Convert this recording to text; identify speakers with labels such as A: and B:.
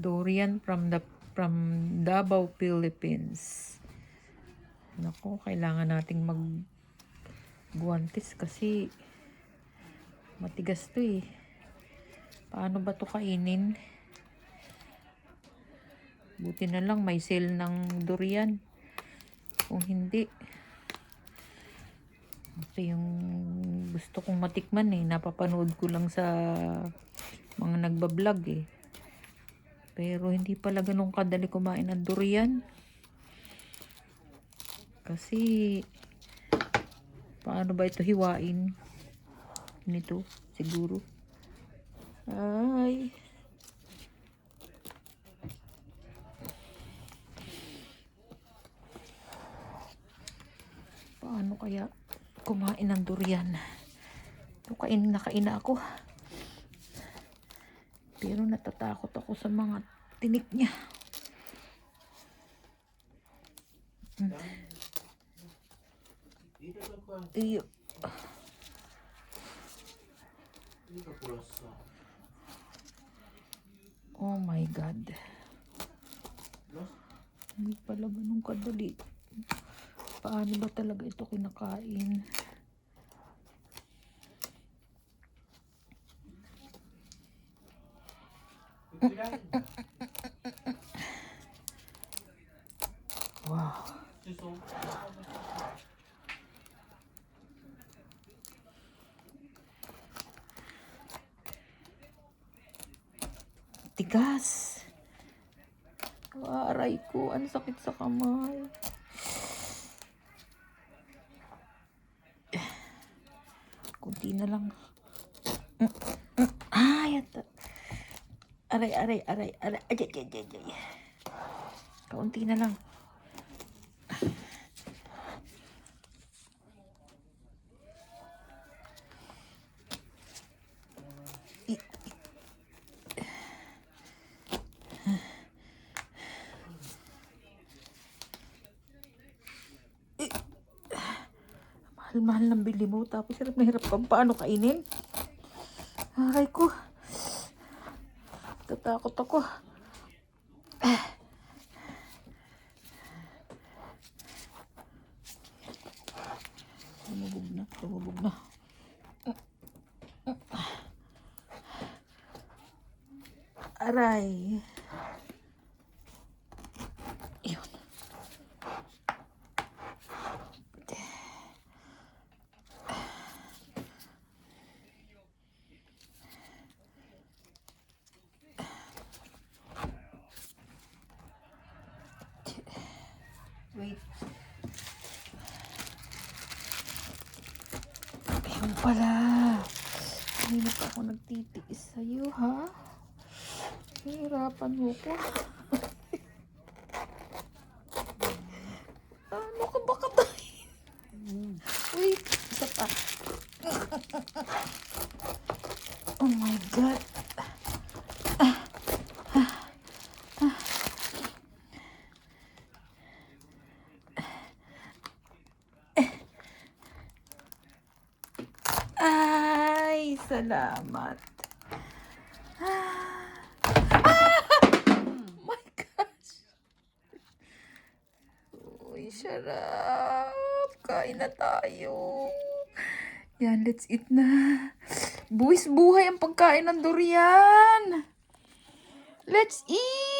A: Durian from Davao, Philippines. Nako, kailangan nating magguantes kasi matigas to eh. Paano ba to kainin? Buti na lang may sale ng durian. Kung hindi, ito yung gusto kong matikman eh. Napapanood ko lang sa mga nagbablog eh. Pero hindi pala ganun kadali kumain ng durian. Kasi paano ba ito hiwain? Nito siguro. Ay. Paano kaya kumain ng durian? Ito kain ako. Pero natatakot ako sa mga tinik niya. Iyo. Oh my God. Hindi pala ganun kadali. Paano ba talaga ito kinakain? Wow. Tigas. Aray ko, ang sakit sa kamay. Kunti na lang. Ay, aray. Ay. Kaunti na lang. Mahal ng bili mo, tapos hirap na hirap kang paano kainin. Aray ko. Tatakot ako. Lumubog na. Aray. Yun. Wait. Ayun pala. Hindi na pa ako nagtitiis sa'yo, ha? Hirapan mo ko. Ano ka ba katayin? Wait, isa pa. Oh my God. Ay, salamat. My gosh. Uy, sarap. Kain na tayo. Yan, let's eat na. Buwis buhay ang pagkain ng durian. Let's eat.